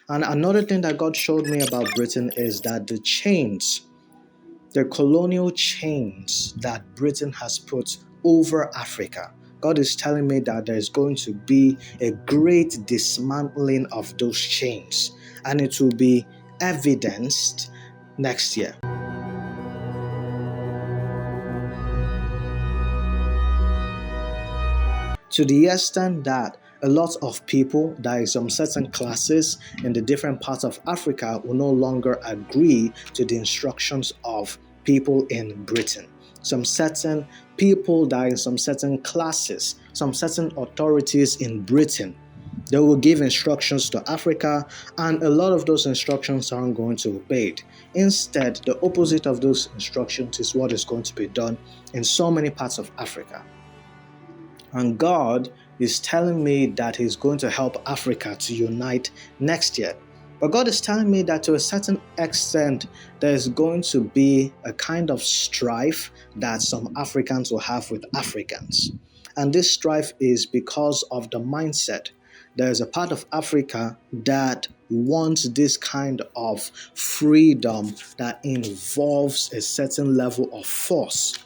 And another thing that God showed me about Britain is that the colonial chains that Britain has put over Africa, God is telling me that there's going to be a great dismantling of those chains, and it will be evidenced next year. To the extent that a lot of people, that is some certain classes in the different parts of Africa, will no longer agree to the instructions of people in Britain. Some certain people that in some certain classes, some certain authorities in Britain, they will give instructions to Africa, and a lot of those instructions aren't going to be obeyed. Instead, the opposite of those instructions is what is going to be done in so many parts of Africa. And God is telling me that He's going to help Africa to unite next year. But God is telling me that to a certain extent, there's going to be a kind of strife that some Africans will have with Africans. And this strife is because of the mindset. There's a part of Africa that wants this kind of freedom that involves a certain level of force,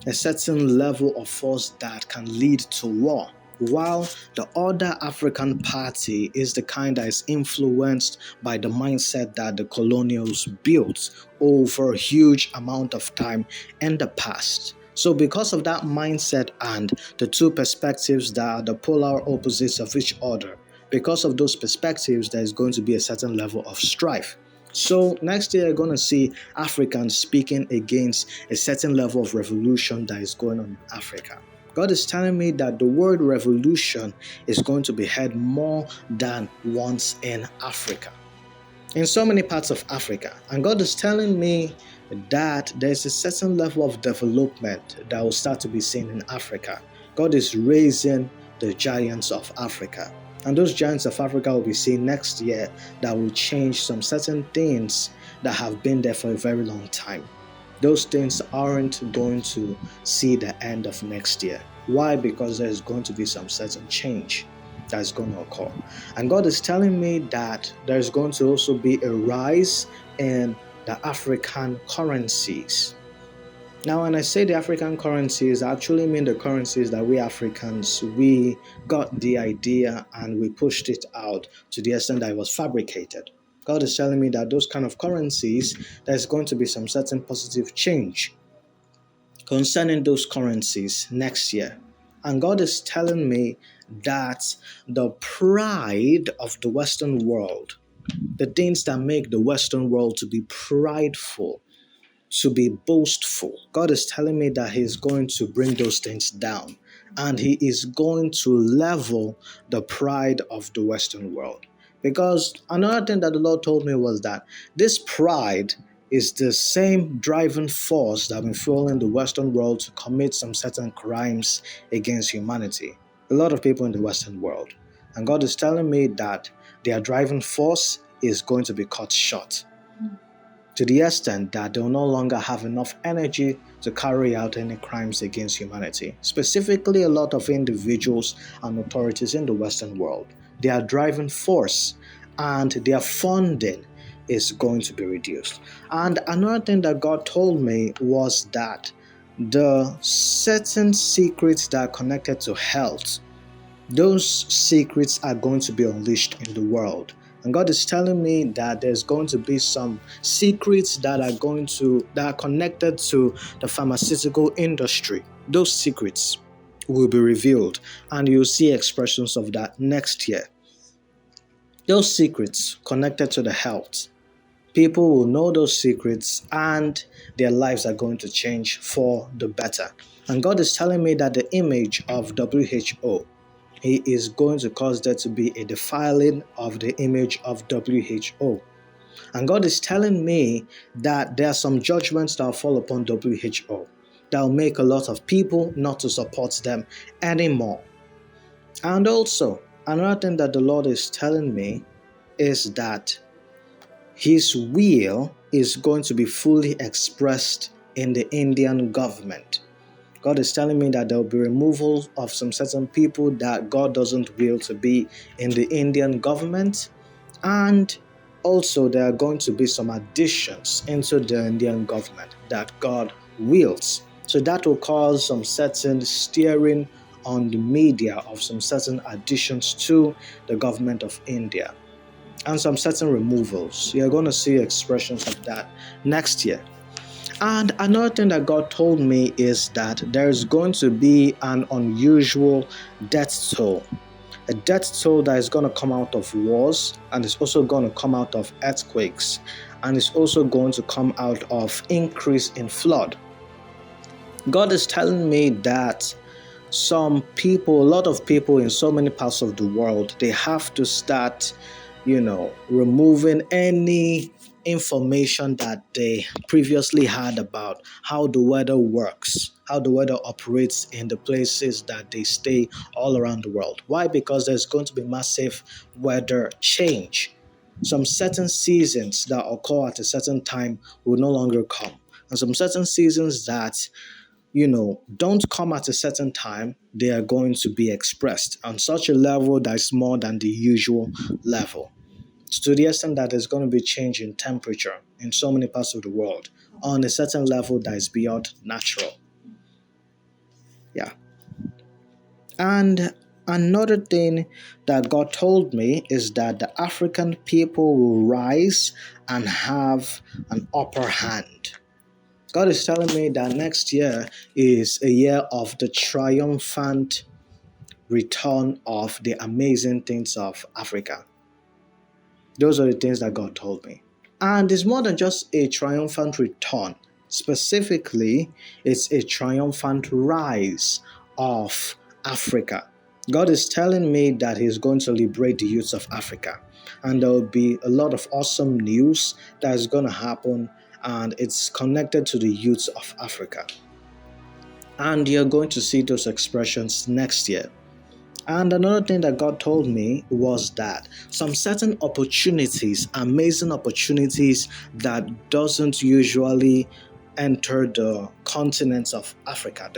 a certain level of force that can lead to war, while the other African party is the kind that is influenced by the mindset that the colonials built over a huge amount of time in the past. So because of that mindset and the two perspectives that are the polar opposites of each other, because of those perspectives, there is going to be a certain level of strife. So next year, you're going to see Africans speaking against a certain level of revolution that is going on in Africa. God is telling me that the word revolution is going to be heard more than once in Africa, in so many parts of Africa. And God is telling me that there's a certain level of development that will start to be seen in Africa. God is raising the giants of Africa. And those giants of Africa will be seen next year that will change some certain things that have been there for a very long time. Those things aren't going to see the end of next year. Why? Because there's going to be some certain change that's going to occur. And God is telling me that there's going to also be a rise in the African currencies. Now, when I say the African currencies, I actually mean the currencies that we Africans, we got the idea and we pushed it out to the extent that it was fabricated. God is telling me that those kind of currencies, there's going to be some certain positive change concerning those currencies next year. And God is telling me that the pride of the Western world, the things that make the Western world to be prideful, to be boastful, God is telling me that He's going to bring those things down, and He is going to level the pride of the Western world. Because another thing that the Lord told me was that this pride is the same driving force that has been fueling the Western world to commit some certain crimes against humanity. A lot of people in the Western world. And God is telling me that their driving force is going to be cut short, to the extent that they'll no longer have enough energy to carry out any crimes against humanity. Specifically, a lot of individuals and authorities in the Western world, their driving force and their funding is going to be reduced. And another thing that God told me was that the certain secrets that are connected to health, those secrets are going to be unleashed in the world. And God is telling me that there's going to be some secrets that are connected to the pharmaceutical industry. Those secrets will be revealed, and you'll see expressions of that next year. Those secrets connected to the health, people will know those secrets, and their lives are going to change for the better. And God is telling me that the image of WHO, He is going to cause there to be a defiling of the image of WHO. And God is telling me that there are some judgments that will fall upon WHO that will make a lot of people not to support them anymore. And also, another thing that the Lord is telling me is that His will is going to be fully expressed in the Indian government. God is telling me that there will be removal of some certain people that God doesn't will to be in the Indian government, And also, there are going to be some additions into the Indian government that God wills. So that will cause some certain steering on the media of some certain additions to the government of India and some certain removals. You're going to see expressions of that next year. And another thing that God told me is that there's going to be an unusual death toll, a death toll that is going to come out of wars, and it's also going to come out of earthquakes, and it's also going to come out of increase in flood. God is telling me that some people, a lot of people in so many parts of the world, they have to start, removing any information that they previously had about how the weather works, how the weather operates in the places that they stay all around the world. Why? Because there's going to be massive weather change. Some certain seasons that occur at a certain time will no longer come. And some certain seasons that don't come at a certain time, they are going to be expressed on such a level that is more than the usual level. To the extent that there's going to be change in temperature in so many parts of the world on a certain level that is beyond natural. Yeah. And another thing that God told me is that the African people will rise and have an upper hand. God is telling me that next year is a year of the triumphant return of the amazing things of Africa. Those are the things that God told me. And it's more than just a triumphant return. Specifically, it's a triumphant rise of Africa. God is telling me that He's going to liberate the youths of Africa. And there will be a lot of awesome news that is going to happen, and it's connected to the youths of Africa. And you're going to see those expressions next year. And another thing that God told me was that some certain opportunities, amazing opportunities that doesn't usually enter the continent of Africa,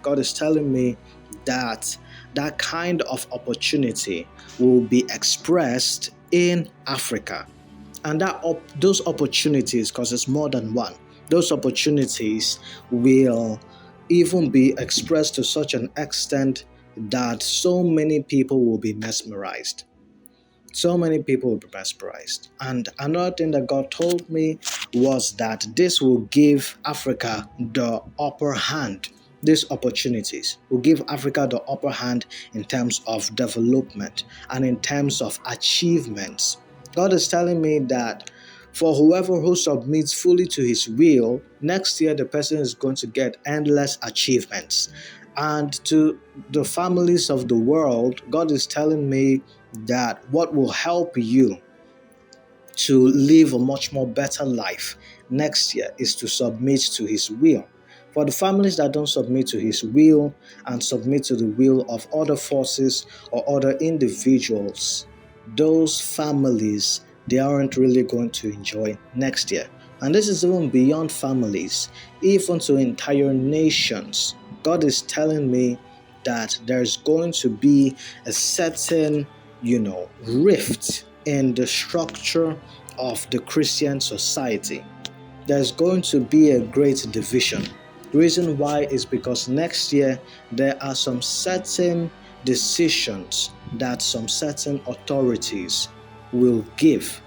God is telling me that that kind of opportunity will be expressed in Africa. And those opportunities, because it's more than one, those opportunities will even be expressed to such an extent that so many people will be mesmerized. So many people will be mesmerized. And another thing that God told me was that this will give Africa the upper hand. These opportunities will give Africa the upper hand in terms of development and in terms of achievements. God is telling me that for whoever who submits fully to His will, next year the person is going to get endless achievements. And to the families of the world, God is telling me that what will help you to live a much more better life next year is to submit to His will. For the families that don't submit to His will and submit to the will of other forces or other individuals, those families, they aren't really going to enjoy next year. And this is even beyond families, even to entire nations. God is telling me that there's going to be a certain, rift in the structure of the Christian society. There's going to be a great division. The reason why is because next year there are some certain decisions that some certain authorities will give.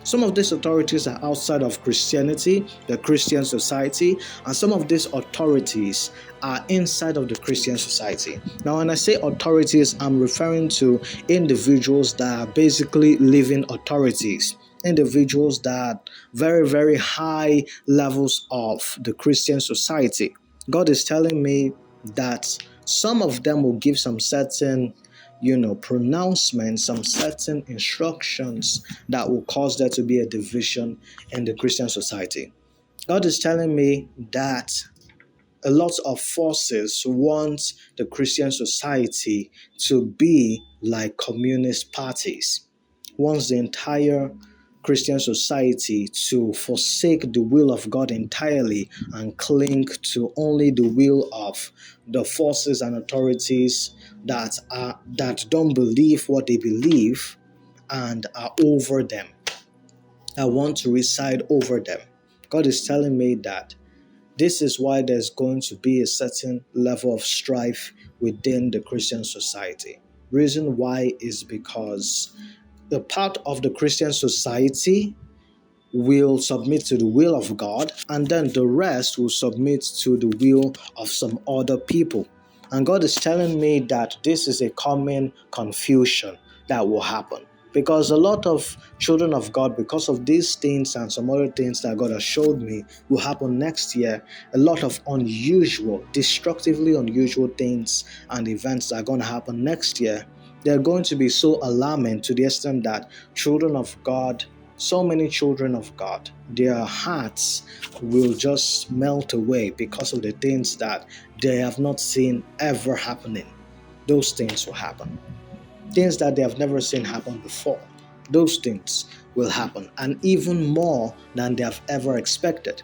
Some of these authorities are outside of Christianity, the Christian society, and some of these authorities are inside of the Christian society. Now, when I say authorities, I'm referring to individuals that are basically living authorities, individuals that very, very high levels of the Christian society. God is telling me that some of them will give some certain pronouncements, some certain instructions that will cause there to be a division in the Christian society. God is telling me that a lot of forces want the Christian society to be like communist parties, wants the entire Christian society to forsake the will of God entirely and cling to only the will of the forces and authorities that don't believe what they believe, and are over them. I want to reside over them. God is telling me that this is why there's going to be a certain level of strife within the Christian society. Reason why is because the part of the Christian society will submit to the will of God, and then the rest will submit to the will of some other people. And God is telling me that this is a common confusion that will happen. Because a lot of children of God, because of these things and some other things that God has showed me will happen next year, a lot of unusual, destructively unusual things and events that are going to happen next year. They're going to be so alarming to the extent that children of God, so many children of God, their hearts will just melt away because of the things that they have not seen ever happening. Those things will happen. Things that they have never seen happen before. Those things will happen, and even more than they have ever expected.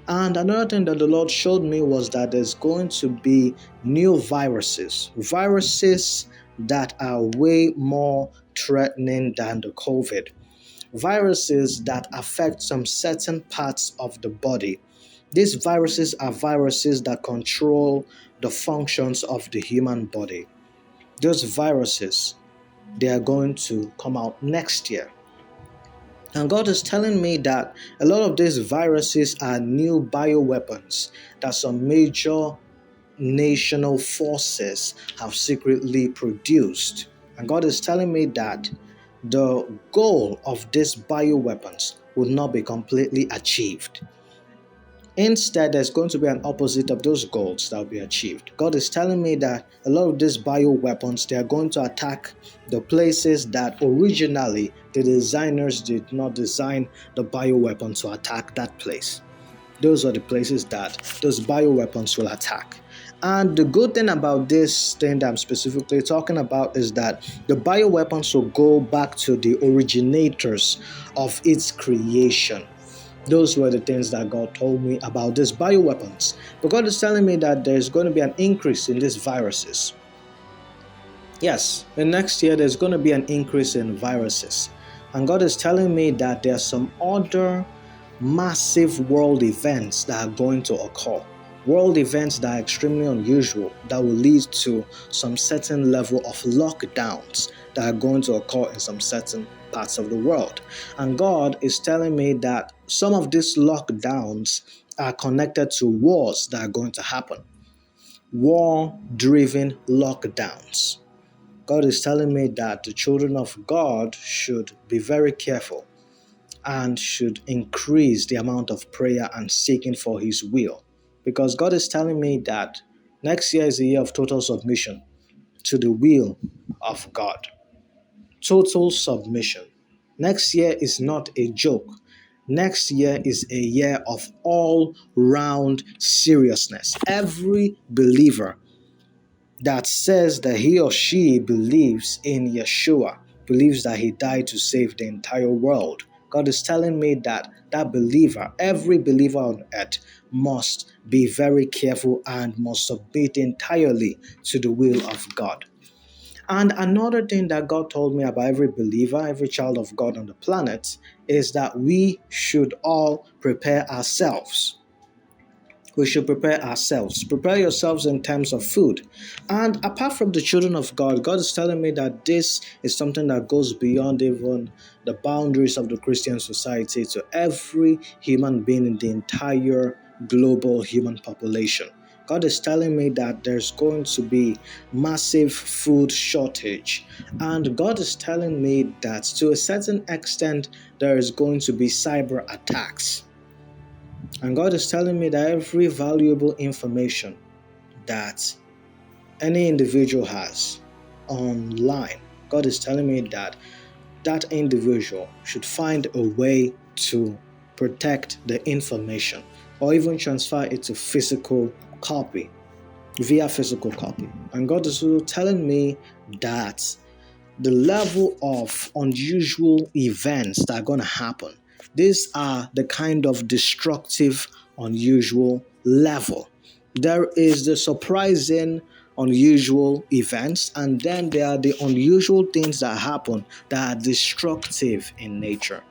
And another thing that the Lord showed me was that there's going to be new viruses that are way more threatening than the COVID. Viruses that affect some certain parts of the body. These viruses are viruses that control the functions of the human body. Those viruses, they are going to come out next year. And God is telling me that a lot of these viruses are new bioweapons that some major national forces have secretly produced. And God is telling me that the goal of these bioweapons will not be completely achieved. Instead, there's going to be an opposite of those goals that will be achieved. God is telling me that a lot of these bioweapons, they are going to attack the places that originally the designers did not design the bioweapon to attack that place. Those are the places that those bioweapons will attack. And the good thing about this thing that I'm specifically talking about is that the bioweapons will go back to the originators of its creation. Those were the things that God told me about these bioweapons. But God is telling me that there's going to be an increase in these viruses. Yes, the next year there's going to be an increase in viruses. And God is telling me that there are some other massive world events that are going to occur. World events that are extremely unusual that will lead to some certain level of lockdowns that are going to occur in some certain parts of the world. And God is telling me that some of these lockdowns are connected to wars that are going to happen. War-driven lockdowns. God is telling me that the children of God should be very careful and should increase the amount of prayer and seeking for His will. Because God is telling me that next year is a year of total submission to the will of God. Total submission. Next year is not a joke. Next year is a year of all-round seriousness. Every believer that says that he or she believes in Yeshua, believes that He died to save the entire world. God is telling me that that believer, every believer on earth, must be very careful and must submit entirely to the will of God. And another thing that God told me about every believer, every child of God on the planet, is that we should all prepare ourselves. We should prepare ourselves. Prepare yourselves in terms of food. And apart from the children of God, God is telling me that this is something that goes beyond even the boundaries of the Christian society to every human being in the entire global human population. God is telling me that there's going to be massive food shortage. And God is telling me that to a certain extent, there is going to be cyber attacks. And God is telling me that every valuable information that any individual has online, God is telling me that that individual should find a way to protect the information or even transfer it to physical copy, via physical copy. And God is also telling me that the level of unusual events that are going to happen, these are the kind of destructive, unusual level. There is the surprising unusual events, and then there are the unusual things that happen that are destructive in nature.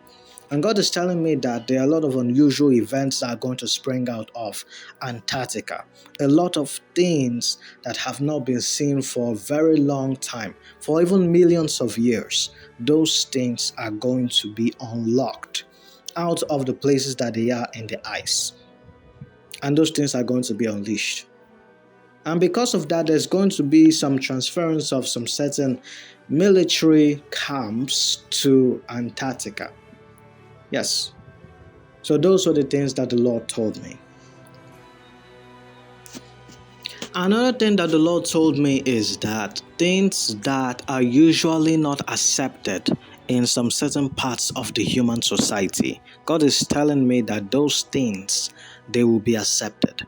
And God is telling me that there are a lot of unusual events that are going to spring out of Antarctica. A lot of things that have not been seen for a very long time, for even millions of years. Those things are going to be unlocked out of the places that they are in the ice. And those things are going to be unleashed. And because of that, there's going to be some transference of some certain military camps to Antarctica. Yes. So those were the things that the Lord told me. Another thing that the Lord told me is that things that are usually not accepted in some certain parts of the human society, God is telling me that those things, they will be accepted.